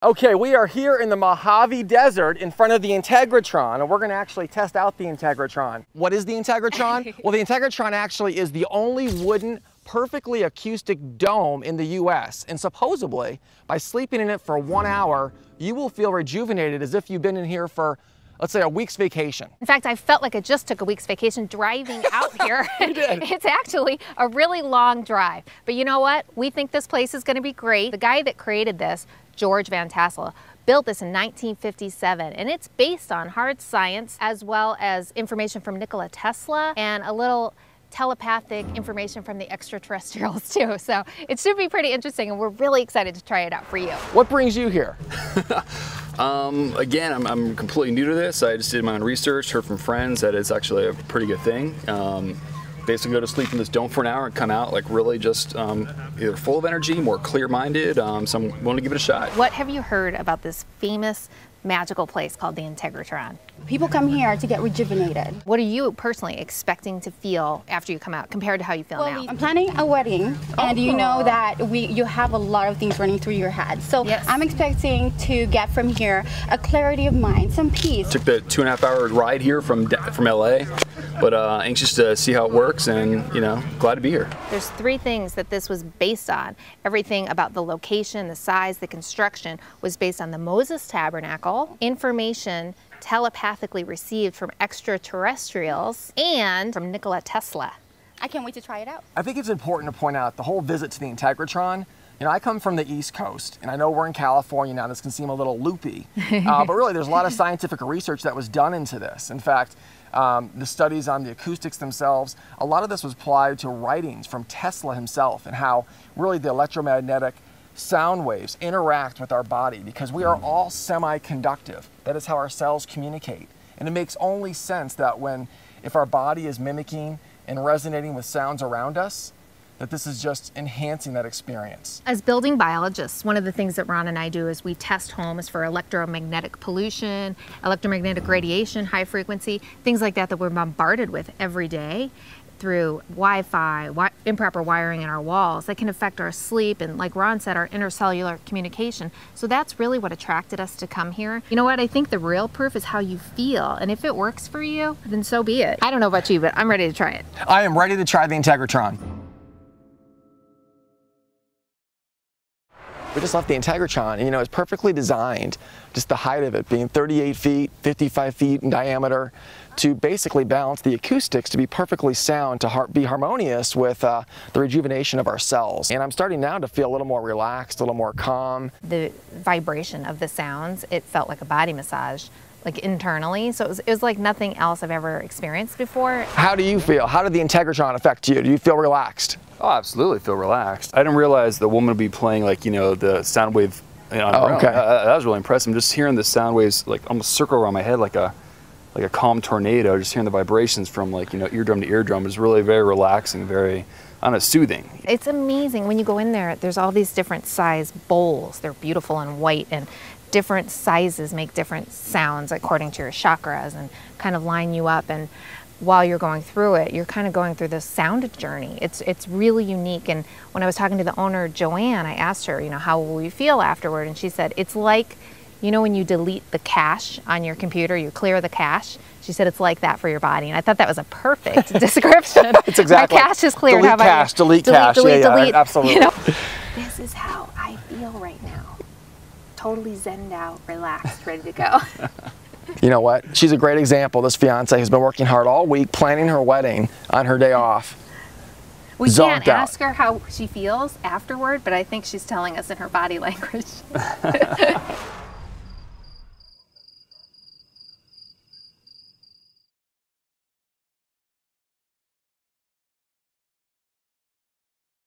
Okay, we are here in the Mojave Desert in front of the Integratron, and we're going to actually test out the Integratron. What is the Integratron? Well, the Integratron actually is the only wooden, perfectly acoustic dome in the US, and supposedly, by sleeping in it for 1 hour, you will feel rejuvenated as if you've been in here for, let's say, a week's vacation. In fact, I felt like I just took a week's vacation driving out here. You did. It's actually a really long drive. But you know what? We think this place is going to be great. The guy that created this, George Van Tassel, built this in 1957, and it's based on hard science as well as information from Nikola Tesla and a little telepathic information from the extraterrestrials too. So it should be pretty interesting, and we're really excited to try it out for you. What brings you here? Again, I'm completely new to this. I just did my own research, heard from friends that it's actually a pretty good thing. Basically go to sleep in this dome for an hour and come out like really just either full of energy, more clear-minded, so I'm willing to give it a shot. What have you heard about this famous magical place called the Integratron? People come here to get rejuvenated. What are you personally expecting to feel after you come out compared to how you feel now? I'm planning a wedding, and you know that you have a lot of things running through your head. So yes. I'm expecting to get from here a clarity of mind, some peace. Took the 2.5-hour ride here from LA, but anxious to see how it works, and glad to be here. There's 3 things that this was based on. Everything about the location, the size, the construction was based on the Moses Tabernacle, information telepathically received from extraterrestrials, and from Nikola Tesla. I can't wait to try it out. I think it's important to point out the whole visit to the Integratron. I come from the East Coast, and I know we're in California now. This can seem a little loopy, but really there's a lot of scientific research that was done into this. In fact, the studies on the acoustics themselves, a lot of this was applied to writings from Tesla himself and how really the electromagnetic sound waves interact with our body, because we are all semiconductive. That is how our cells communicate. And it makes only sense that if our body is mimicking and resonating with sounds around us, that this is just enhancing that experience. As building biologists, one of the things that Ron and I do is we test homes for electromagnetic pollution, electromagnetic radiation, high frequency, things like that we're bombarded with every day through Wi-Fi, improper wiring in our walls that can affect our sleep and, like Ron said, our intercellular communication. So that's really what attracted us to come here. You know what? I think the real proof is how you feel, and if it works for you, then so be it. I don't know about you, but I'm ready to try it. I am ready to try the Integratron. We just left the Integratron, and it's perfectly designed, just the height of it being 38 feet, 55 feet in diameter, to basically balance the acoustics to be perfectly sound, to be harmonious with the rejuvenation of our cells. And I'm starting now to feel a little more relaxed, a little more calm. The vibration of the sounds, it felt like a body massage, like internally. So it was like nothing else I've ever experienced before. How do you feel? How did the Integratron affect you? Do you feel relaxed? Oh, absolutely feel relaxed. I didn't realize the woman would be playing the sound wave on her own. Okay. That was really impressive. Just hearing the sound waves almost circle around my head like a calm tornado, just hearing the vibrations from eardrum to eardrum is really very relaxing, very soothing. It's amazing when you go in there, there's all these different size bowls. They're beautiful and white, and different sizes make different sounds according to your chakras and kind of line you up. And while you're going through it, you're kind of going through this sound journey. It's really unique. And when I was talking to the owner, Joanne, I asked her, how will you feel afterward? And she said, it's like, when you delete the cache on your computer, you clear the cache. She said it's like that for your body. And I thought that was a perfect description. It's exactly. My cache is cleared. Delete How about cache, you? delete cache. Delete, yeah, absolutely. This is how I feel right now. Totally zenned out, relaxed, ready to go. You know what? She's a great example. This fiance has been working hard all week planning her wedding on her day off. We can't ask her how she feels afterward, but I think she's telling us in her body language.